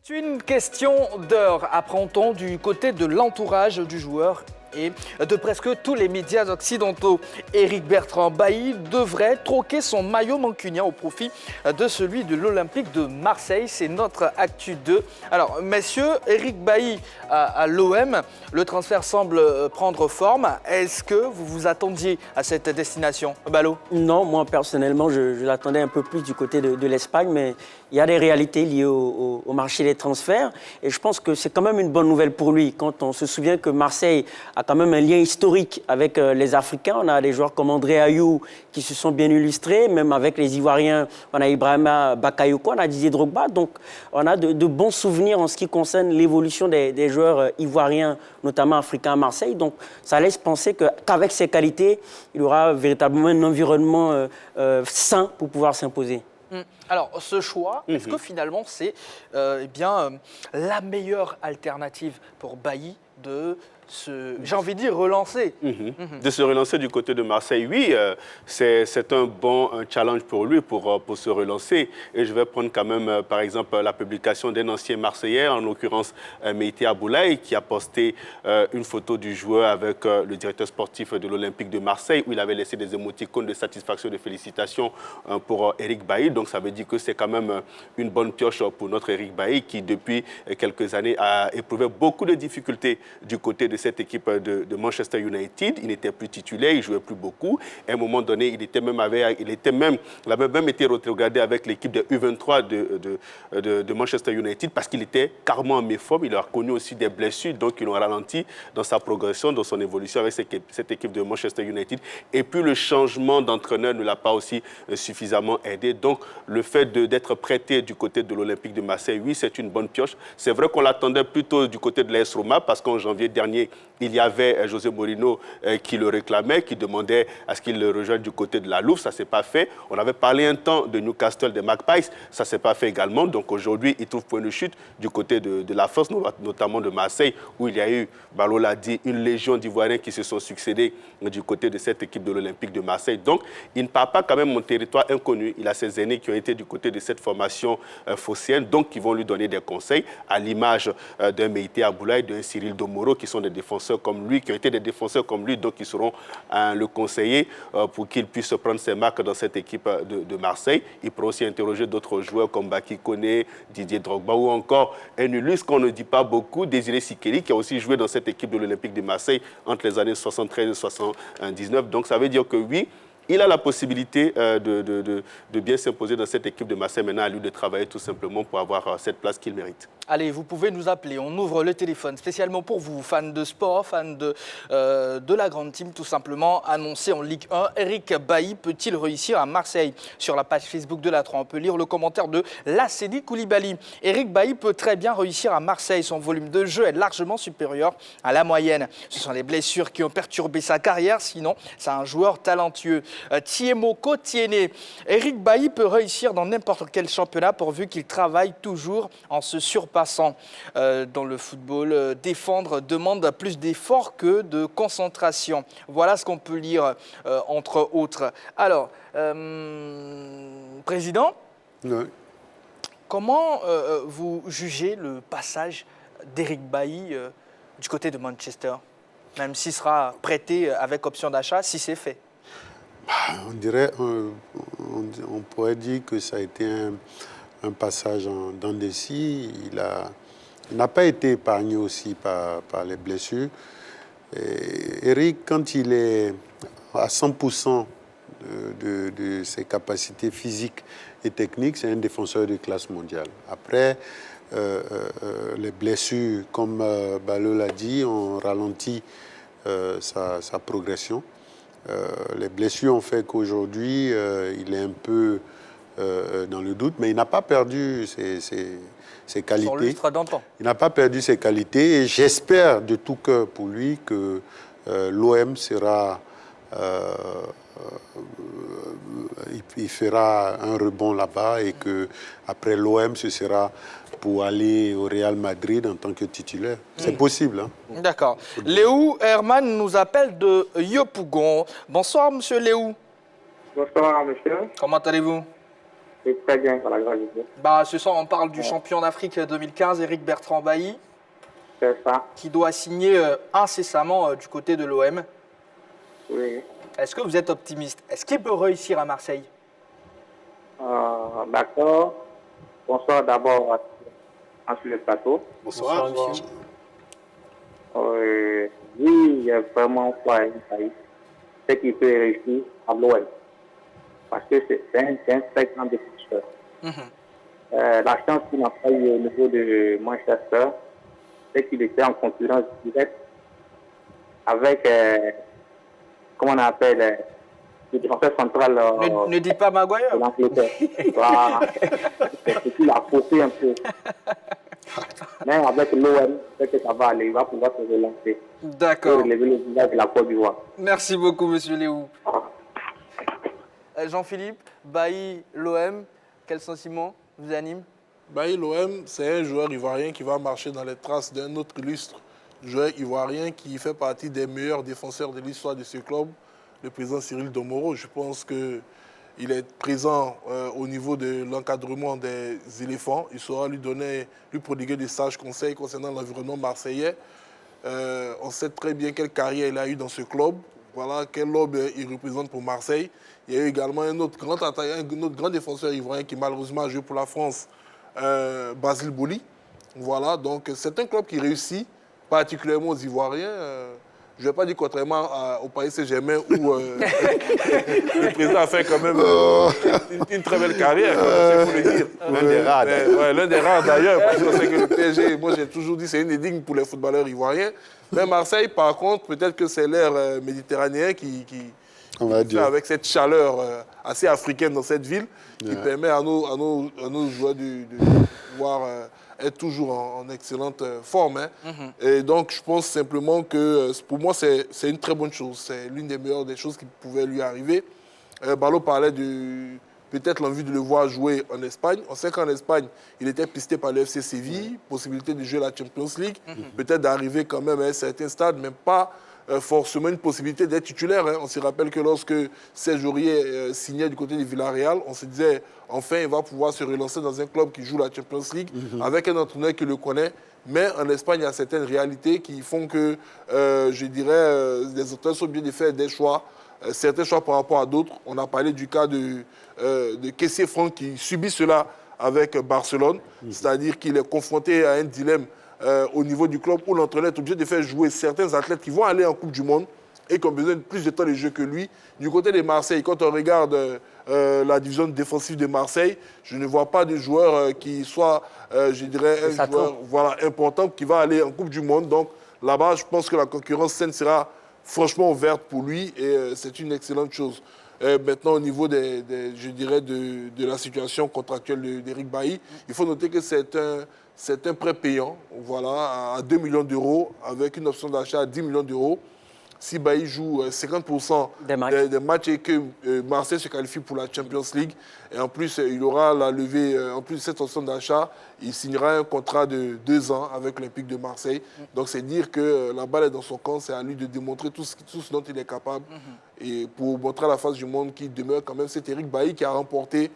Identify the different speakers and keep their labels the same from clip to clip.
Speaker 1: C'est une question d'heure, apprend-on du côté de l'entourage du joueur et de presque tous les médias occidentaux. Éric Bertrand Bailly devrait troquer son maillot mancunien au profit de celui de l'Olympique de Marseille. C'est notre Actu 2. Alors, messieurs, Éric Bailly à l'OM, le transfert semble prendre forme. Est-ce que vous vous attendiez à cette destination, Balo?
Speaker 2: Non, moi personnellement, je l'attendais un peu plus du côté de l'Espagne, mais il y a des réalités liées au marché des transferts. Et je pense que c'est quand même une bonne nouvelle pour lui. Quand on se souvient que Marseille a quand même un lien historique avec les Africains. On a des joueurs comme André Ayou qui se sont bien illustrés, même avec les Ivoiriens. On a Ibrahima Bakayoko, on a Didier Drogba. Donc, on a de bons souvenirs en ce qui concerne l'évolution des joueurs ivoiriens, notamment africains à Marseille. Donc, ça laisse penser qu'avec ces qualités, il aura véritablement un environnement sain pour pouvoir s'imposer.
Speaker 1: Alors, ce choix, est-ce que finalement c'est la meilleure alternative pour Bailly de j'ai envie de dire, relancer.
Speaker 3: De se relancer du côté de Marseille, oui, c'est un bon challenge pour lui pour se relancer. Et je vais prendre quand même, par exemple, la publication d'un ancien Marseillais, en l'occurrence Meïté Aboulaye, qui a posté une photo du joueur avec le directeur sportif de l'Olympique de Marseille, où il avait laissé des émoticônes de satisfaction, de félicitations pour Éric Bailly. Donc ça veut dire que c'est quand même une bonne pioche pour notre Éric Bailly, qui depuis quelques années a éprouvé beaucoup de difficultés du côté de cette équipe de Manchester United. Il n'était plus titulaire, il ne jouait plus beaucoup. À un moment donné, il avait même été regardé avec l'équipe de U23 de Manchester United parce qu'il était carrément en méforme. Il a connu aussi des blessures, donc ils l'ont ralenti dans sa progression, dans son évolution avec cette équipe de Manchester United. Et puis le changement d'entraîneur ne l'a pas aussi suffisamment aidé. Donc le fait d'être prêté du côté de l'Olympique de Marseille, oui, c'est une bonne pioche. C'est vrai qu'on l'attendait plutôt du côté de l'AS Roma parce qu'en janvier dernier, il y avait José Mourinho qui le réclamait, qui demandait à ce qu'il le rejoigne du côté de la Louve. Ça ne s'est pas fait. On avait parlé un temps de Newcastle, des Magpies. Ça ne s'est pas fait également. Donc aujourd'hui, il trouve point de chute du côté de la France, notamment de Marseille, où il y a eu, Balo l'a dit, une légion d'Ivoiriens qui se sont succédés du côté de cette équipe de l'Olympique de Marseille. Donc, il ne part pas quand même en territoire inconnu. Il a ses aînés qui ont été du côté de cette formation phocéenne, donc qui vont lui donner des conseils, à l'image d'un Meïté Aboulaye, d'un Cyril Domoro, qui sont des défenseurs comme lui, qui ont été des défenseurs comme lui, donc qui seront le conseiller pour qu'il puisse prendre ses marques dans cette équipe de Marseille. Il pourra aussi interroger d'autres joueurs comme Baki Koné, Didier Drogba ou encore un Ulus qu'on ne dit pas beaucoup, Désiré Sikeli, qui a aussi joué dans cette équipe de l'Olympique de Marseille entre les années 73 et 79. Donc ça veut dire que oui, il a la possibilité de bien s'imposer dans cette équipe de Marseille. Maintenant, à lui de travailler tout simplement pour avoir cette place qu'il mérite.
Speaker 1: Allez, vous pouvez nous appeler. On ouvre le téléphone spécialement pour vous, fans de sport, fans de la grande team, tout simplement. Annoncé en Ligue 1, Éric Bailly peut-il réussir à Marseille? Sur la page Facebook de la 3, on peut lire le commentaire de Lassedi Koulibaly. Éric Bailly peut très bien réussir à Marseille. Son volume de jeu est largement supérieur à la moyenne. Ce sont les blessures qui ont perturbé sa carrière. Sinon, c'est un joueur talentueux. Thiemo Kotiene. Éric Bailly peut réussir dans n'importe quel championnat pourvu qu'il travaille toujours en se surpassant. Dans le football, défendre demande plus d'efforts que de concentration. Voilà ce qu'on peut lire, entre autres. Alors, Président,
Speaker 4: oui.
Speaker 1: Comment vous jugez le passage d'Éric Bailly du côté de Manchester, même s'il sera prêté avec option d'achat, si c'est fait?
Speaker 4: On dirait, on pourrait dire que ça a été un passage en dents de scie. Il n'a pas été épargné aussi par les blessures. Éric, quand il est à 100% de ses capacités physiques et techniques, c'est un défenseur de classe mondiale. Après, les blessures, comme Balo l'a dit, ont ralenti sa progression. Les blessures ont fait qu'aujourd'hui, il est un peu dans le doute, mais il n'a pas perdu ses qualités.
Speaker 1: Son lustre d'antan.
Speaker 4: Il n'a pas perdu ses qualités et j'espère de tout cœur pour lui que l'OM sera... il fera un rebond là-bas et qu'après l'OM, ce sera pour aller au Real Madrid en tant que titulaire. C'est possible. Hein?
Speaker 1: D'accord. Léo Herman nous appelle de Yopougon. Bonsoir, monsieur Léo.
Speaker 5: Bonsoir, monsieur.
Speaker 1: Comment allez-vous?
Speaker 5: C'est très bien par la grâce de Dieu.
Speaker 1: Bah, ce soir, on parle du champion d'Afrique 2015, Eric Bertrand Bailly,
Speaker 5: C'est ça.
Speaker 1: qui doit signer incessamment du côté de l'OM.
Speaker 5: Oui.
Speaker 1: Est-ce que vous êtes optimiste? Est-ce qu'il peut réussir à Marseille?
Speaker 5: D'accord. Bonsoir d'abord sur le plateau.
Speaker 3: Bonsoir.
Speaker 2: monsieur.
Speaker 5: Oui, j'ai vraiment foi en lui. C'est qu'il peut réussir à l'OM. Parce que c'est un très grand défenseur. La chance qu'il n'a pas eu au niveau de Manchester, c'est qu'il était en concurrence directe avec, comment on appelle, le défenseur central
Speaker 1: Ne dites pas
Speaker 5: de
Speaker 1: Maguire.
Speaker 5: l'Angleterre. Voilà. C'est ce qu'il a faussé un peu. Mais avec l'OM, c'est que ça va aller, il va pouvoir se relancer. Et
Speaker 1: D'accord.
Speaker 5: relever le visage de la Côte d'Ivoire.
Speaker 1: Merci beaucoup, monsieur Léou. Jean-Philippe, Bailly, l'OM, quel sentiment vous anime?
Speaker 6: Bailly, l'OM, c'est un joueur ivoirien qui va marcher dans les traces d'un autre illustre joueur ivoirien qui fait partie des meilleurs défenseurs de l'histoire de ce club, le président Cyril Domoro. Je pense qu'il est présent au niveau de l'encadrement des éléphants. Il saura lui prodiguer des sages conseils concernant l'environnement marseillais. On sait très bien quelle carrière il a eu dans ce club. Voilà, quel lobe il représente pour Marseille. Il y a eu également un autre grand défenseur ivoirien qui malheureusement a joué pour la France, Basile Boli. Voilà, donc c'est un club qui réussit, particulièrement aux Ivoiriens. Je ne vais pas dire contrairement au Paris Saint-Germain où le président a fait quand même une très belle carrière, il faut le dire.
Speaker 3: L'un des rares.
Speaker 6: Ouais, l'un des rares d'ailleurs, parce qu'on sait que le PSG, moi j'ai toujours dit c'est une énigme pour les footballeurs ivoiriens. Mais Marseille, par contre, peut-être que c'est l'air méditerranéen qui
Speaker 4: On va dire.
Speaker 6: avec cette chaleur assez africaine dans cette ville, qui permet à nos joueurs de pouvoir être toujours en excellente forme. Hein. Et donc, je pense simplement que pour moi, c'est une très bonne chose. C'est l'une des meilleures des choses qui pouvaient lui arriver. Balo parlait de peut-être l'envie de le voir jouer en Espagne. On sait qu'en Espagne, il était pisté par le FC Séville, possibilité de jouer la Champions League, peut-être d'arriver quand même à un certain stade, mais pas forcément une possibilité d'être titulaire. Hein. On se rappelle que lorsque Serge Aurier signait du côté du Villarreal, on se disait enfin il va pouvoir se relancer dans un club qui joue la Champions League avec un entraîneur qui le connaît. Mais en Espagne, il y a certaines réalités qui font que, je dirais, les auteurs sont bien de faire des choix, certains choix par rapport à d'autres. On a parlé du cas de Kessié Franck qui subit cela avec Barcelone, c'est-à-dire qu'il est confronté à un dilemme au niveau du club où l'entraîneur est obligé de faire jouer certains athlètes qui vont aller en Coupe du Monde et qui ont besoin de plus de temps de jeu que lui. Du côté de Marseille, quand on regarde la division défensive de Marseille, je ne vois pas de joueur qui soit, je dirais, un joueur important qui va aller en Coupe du Monde. Donc là-bas, je pense que la concurrence saine sera franchement ouverte pour lui et c'est une excellente chose. Maintenant, au niveau je dirais de la situation contractuelle d'Eric Bailly, il faut noter que c'est un prêt payant, voilà, à 2 millions d'euros, avec une option d'achat à 10 millions d'euros. Si Bailly joue 50% des matchs et que Marseille se qualifie pour la Champions League, et en plus, il aura la levée, en plus de cette option d'achat, il signera un contrat de 2 ans avec l'Olympique de Marseille. Donc, c'est dire que la balle est dans son camp, c'est à lui de démontrer tout ce dont il est capable. Et pour montrer à la face du monde qu'il demeure quand même cet Eric Bailly qui a remporté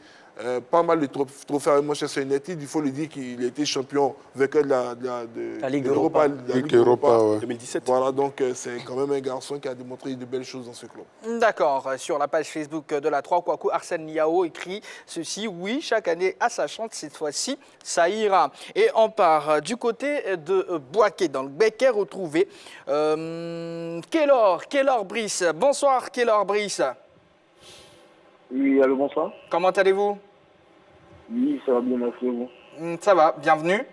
Speaker 6: pas mal de trophées avec Manchester United. Il faut le dire qu'il a été champion vainqueur de
Speaker 2: la Ligue
Speaker 6: Europa.
Speaker 4: Ligue Europa, ouais.
Speaker 3: 2017.
Speaker 6: Voilà, donc c'est quand même un garçon qui a démontré de belles choses dans ce club.
Speaker 1: D'accord. Sur la page Facebook de la 3, Kouakou Arsène Niao écrit ceci: oui, chaque année à sa chance, cette fois-ci, ça ira. Et on part du côté de Boaké, dans le Becker retrouvé. Kellor Brice. Bonsoir, Kellor Brice.
Speaker 5: Oui, allô, bonsoir.
Speaker 1: Comment allez-vous?
Speaker 5: Oui, ça va bien, merci à vous.
Speaker 1: Ça va, bienvenue.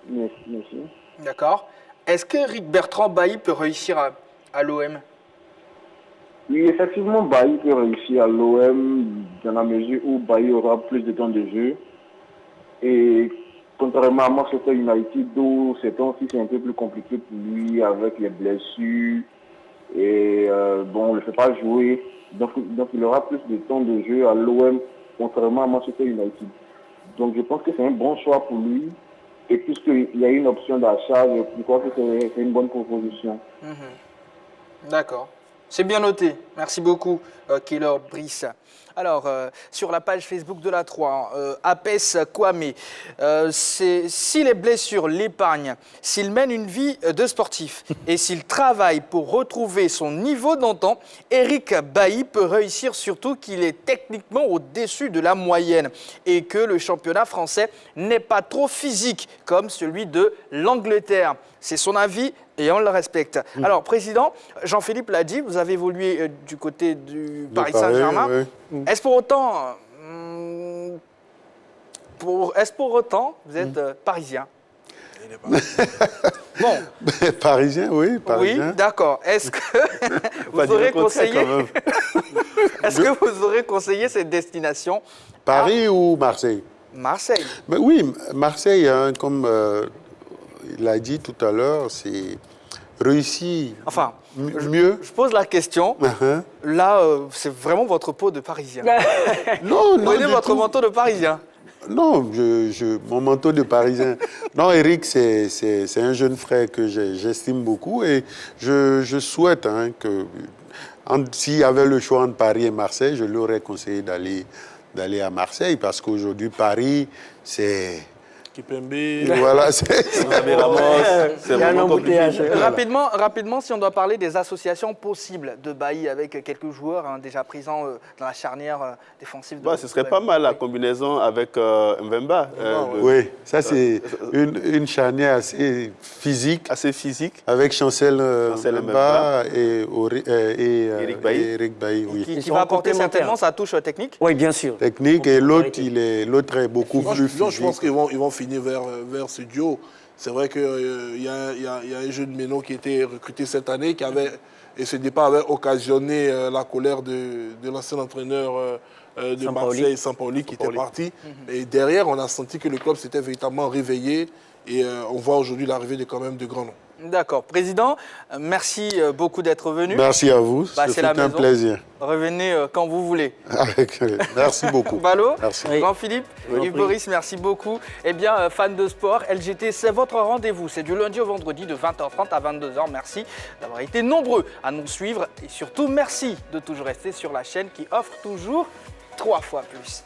Speaker 5: Merci.
Speaker 1: D'accord. Est-ce que Eric Bertrand Bailly peut réussir à l'OM?
Speaker 5: Oui, effectivement, Bailly peut réussir à l'OM dans la mesure où Bailly aura plus de temps de jeu. Et contrairement à Manchester United, où ces temps-ci c'est un peu plus compliqué pour lui avec les blessures. Et bon, on ne le fait pas jouer. Donc il aura plus de temps de jeu à l'OM, contrairement à Manchester United. Donc je pense que c'est un bon choix pour lui. Et puisqu'il y a une option d'achat, je crois que c'est une bonne proposition.
Speaker 1: D'accord. C'est bien noté. Merci beaucoup, Killer Brice. Alors, sur la page Facebook de la 3, Apes Kwame, s'il est blessure l'épargne, s'il mène une vie de sportif et s'il travaille pour retrouver son niveau d'antan, Eric Bailly peut réussir, surtout qu'il est techniquement au-dessus de la moyenne et que le championnat français n'est pas trop physique comme celui de l'Angleterre. C'est son avis et on le respecte. Alors, Président, Jean-Philippe l'a dit, vous avez évolué du côté du Paris Saint-Germain.
Speaker 4: Oui.
Speaker 1: Est-ce pour autant, vous êtes parisien? Bon.
Speaker 4: Parisien, oui, parisien.
Speaker 1: Oui, d'accord. Est-ce que vous aurez conseillé Est-ce que vous aurez conseillé cette destination?
Speaker 4: Paris ou Marseille?
Speaker 1: Marseille.
Speaker 4: Mais oui, Marseille, hein, comme il l'a dit tout à l'heure, c'est réussi
Speaker 1: Enfin,
Speaker 4: mieux.
Speaker 1: je pose la question.
Speaker 4: Uh-huh.
Speaker 1: Là, c'est vraiment votre peau de parisien.
Speaker 4: Non, non.
Speaker 1: Prenez
Speaker 4: du
Speaker 1: votre
Speaker 4: tout.
Speaker 1: manteau de parisien.
Speaker 4: Non, mon manteau de parisien. Non, Eric, c'est un jeune frère que j'estime beaucoup et je souhaite hein, que s'il y avait le choix entre Paris et Marseille, je lui aurais conseillé d'aller à Marseille parce qu'aujourd'hui, Paris, c'est...
Speaker 6: Kipembe.
Speaker 4: Voilà,
Speaker 3: C'est vraiment compliqué.
Speaker 1: Rapidement, si on doit parler des associations possibles de Bailly avec quelques joueurs hein, déjà présents dans la charnière défensive.
Speaker 3: Ce serait pas mal la combinaison avec Mbemba.
Speaker 4: Oui, ça c'est une charnière assez physique.
Speaker 3: Assez physique.
Speaker 4: Avec Chancel Mbemba et
Speaker 3: Eric Bailly.
Speaker 4: Eric Bailly, oui.
Speaker 1: Qui va apporter certainement sa touche technique.
Speaker 2: Oui, bien sûr.
Speaker 4: Technique et l'autre est beaucoup plus physique.
Speaker 6: Je pense qu'ils vont finir vers ce duo. C'est vrai qu'il y a un jeune Méno qui a été recruté cette année et ce départ avait occasionné la colère de l'ancien entraîneur de Marseille, Sampaoli, qui était parti. Et derrière, on a senti que le club s'était véritablement réveillé et on voit aujourd'hui l'arrivée de quand même de grands noms.
Speaker 1: D'accord. Président, merci beaucoup d'être venu.
Speaker 4: Merci à vous, c'est un plaisir.
Speaker 1: Revenez quand vous voulez.
Speaker 4: Merci beaucoup.
Speaker 1: Ballot,
Speaker 4: merci.
Speaker 1: Jean-Philippe, Yves Boris, merci beaucoup. Eh bien, fans de sport, LGT, c'est votre rendez-vous. C'est du lundi au vendredi de 20h30 à 22h. Merci d'avoir été nombreux à nous suivre et surtout merci de toujours rester sur la chaîne qui offre toujours 3 fois plus.